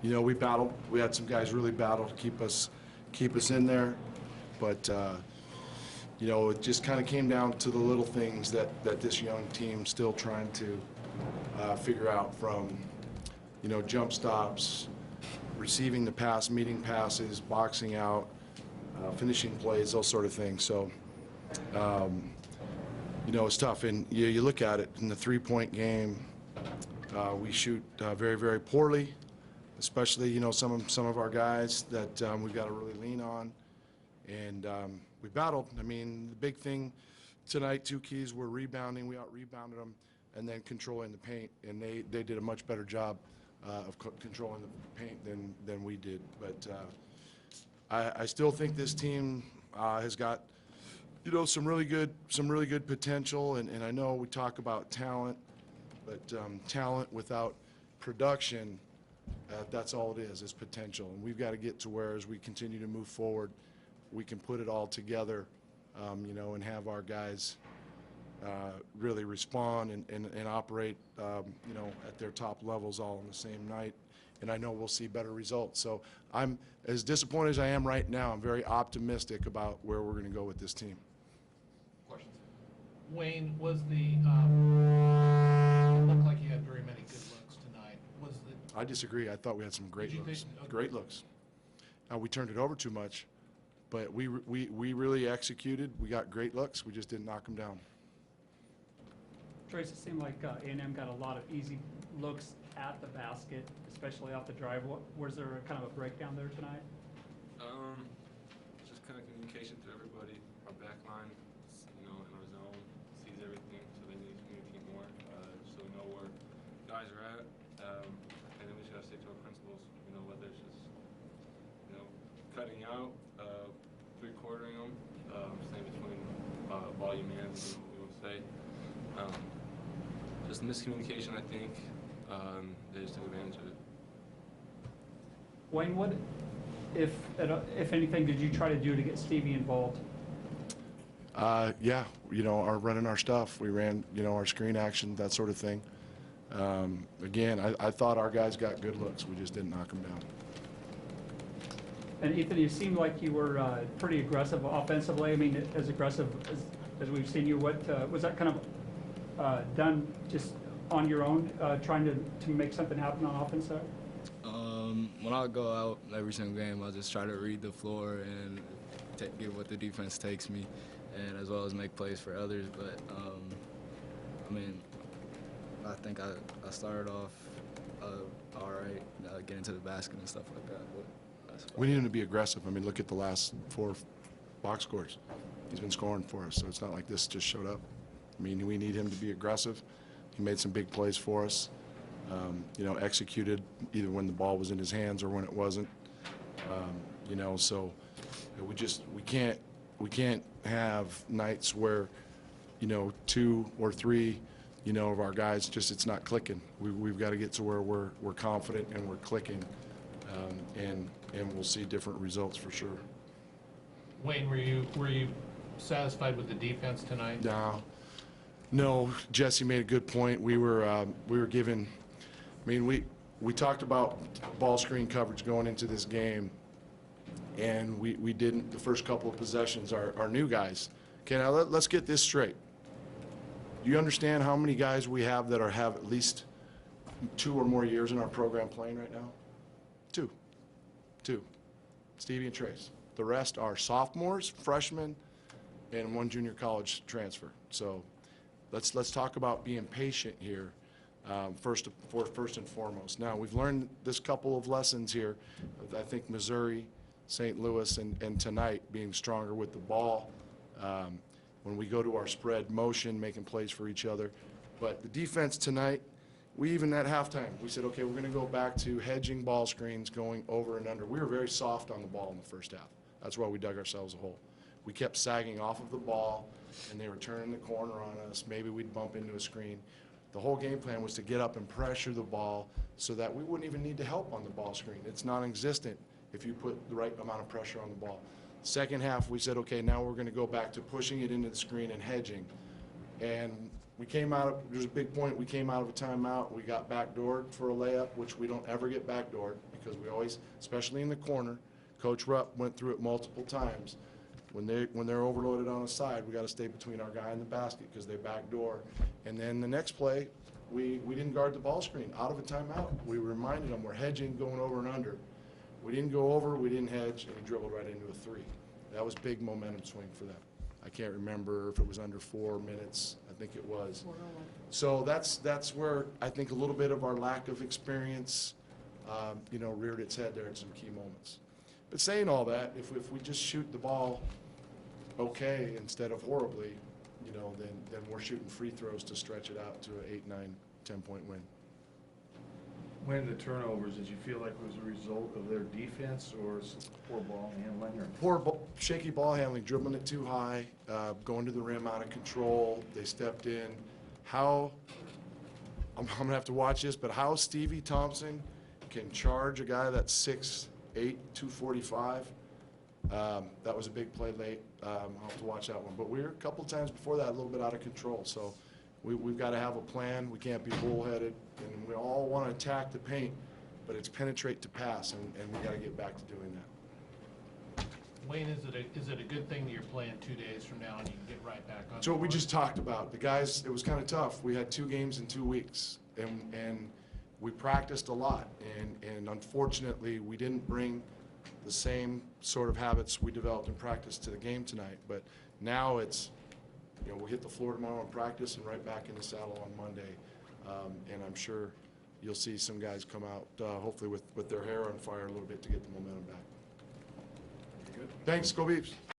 You know, we battled. We had some guys really battle to keep us in there, but you know, it just kind of came down to the little things that this young team's still trying to figure out, from, you know, jump stops, receiving the pass, meeting passes, boxing out, finishing plays, those sort of things. So, you know, it's tough. And you look at it in the three-point game, we shoot very, very poorly, especially, you know, some of our guys that we've got to really lean on. And we battled. I mean, the big thing tonight, two keys were rebounding. We out-rebounded them, and then controlling the paint. And they did a much better job of controlling the paint than we did. But I still think this team has got, you know, some really good potential. And I know we talk about talent, but talent without production, that's all it is potential. And we've got to get to where, as we continue to move forward, we can put it all together, you know, and have our guys really respond and operate, you know, at their top levels all on the same night. And I know we'll see better results. So I'm as disappointed as I am right now. I'm very optimistic about where we're going to go with this team. Questions? Wayne, was the looked like you had very many good looks tonight. Was the? I disagree. I thought we had some great looks. Great looks. We turned it over too much, but we really executed. We got great looks. We just didn't knock them down. Trace, it seemed like A&M got a lot of easy looks at the basket, especially off the drive. Was there a kind of a breakdown there tonight? Just kind of communication to everybody. Our back line, you know, in our zone, sees everything, so they need to communicate more, so we know where guys are at. And then we just got to stick to our principles, you know, whether it's just, you know, cutting out, three-quartering them, staying between volume and, we would say. Just miscommunication, I think. They just took advantage of it. Wayne, what, if anything, did you try to do to get Stevie involved? Yeah, you know, running our stuff. We ran, you know, our screen action, that sort of thing. Again, I thought our guys got good looks. We just didn't knock them down. And Ethan, you seemed like you were pretty aggressive offensively. I mean, as aggressive as we've seen you. What was that kind of done just on your own, trying to make something happen on offense there? When I go out every single game, I just try to read the floor and get what the defense takes me, and as well as make plays for others. But I mean, I think I started off all right, getting to the basket and stuff like that. But we need him to be aggressive. I mean, look at the last 4 box scores. He's been scoring for us, so it's not like this just showed up. I mean, we need him to be aggressive. He made some big plays for us. You know, executed either when the ball was in his hands or when it wasn't. You know, so we can't have nights where, you know, 2 or 3, you know, of our guys it's not clicking. We've got to get to where we're confident and we're clicking, and we'll see different results for sure. Wayne, were you satisfied with the defense tonight? No, Jesse made a good point. We were given. I mean, we talked about ball screen coverage going into this game, and we didn't the first couple of possessions. Our new guys. Okay, now let's get this straight. Do you understand how many guys we have that have at least 2 or more years in our program playing right now? 2. Stevie and Trace. The rest are sophomores, freshmen, and 1 junior college transfer. So let's talk about being patient here, first and foremost. Now, we've learned this couple of lessons here. I think Missouri, St. Louis, and tonight being stronger with the ball. When we go to our spread motion, making plays for each other. But the defense tonight, we even at halftime, we said, okay, we're going to go back to hedging ball screens, going over and under. We were very soft on the ball in the first half. That's why we dug ourselves a hole. We kept sagging off of the ball, and they were turning the corner on us. Maybe we'd bump into a screen. The whole game plan was to get up and pressure the ball so that we wouldn't even need to help on the ball screen. It's non-existent if you put the right amount of pressure on the ball. Second half, we said, okay, now we're going to go back to pushing it into the screen and hedging. And We came out of, there's a big point, we came out of a timeout, we got backdoored for a layup, which we don't ever get backdoored, because we always, especially in the corner, Coach Rupp went through it multiple times. When they're overloaded on the side, we got to stay between our guy and the basket because they backdoor. And then the next play, we didn't guard the ball screen out of a timeout. We reminded them we're hedging going over and under. We didn't go over, we didn't hedge, and he dribbled right into a three. That was big momentum swing for them. I can't remember if it was under 4 minutes. I think it was. So that's where I think a little bit of our lack of experience, reared its head there in some key moments. But saying all that, if we just shoot the ball okay instead of horribly, then we're shooting free throws to stretch it out to an 8, 9, 10-point win. When the turnovers, did you feel like it was a result of their defense or poor ball handling? Or? Poor shaky ball handling, dribbling it too high, going to the rim out of control. They stepped in. I'm going to have to watch this, but how Stevie Thompson can charge a guy that's 6'8", 245. That was a big play late. I'll have to watch that one. But we were a couple times before that a little bit out of control. So we've got to have a plan. We can't be bullheaded. And we all want to attack the paint, but it's penetrate to pass, and we got to get back to doing that. Wayne, is it a good thing that you're playing 2 days from now and you can get right back on? So what we just talked about. The guys, it was kind of tough. We had 2 games in 2 weeks, and we practiced a lot. And unfortunately, we didn't bring the same sort of habits we developed in practice to the game tonight. But now it's, we'll hit the floor tomorrow in practice and right back in the saddle on Monday. And I'm sure you'll see some guys come out, hopefully with their hair on fire a little bit to get the momentum back. Thanks, go Beavs.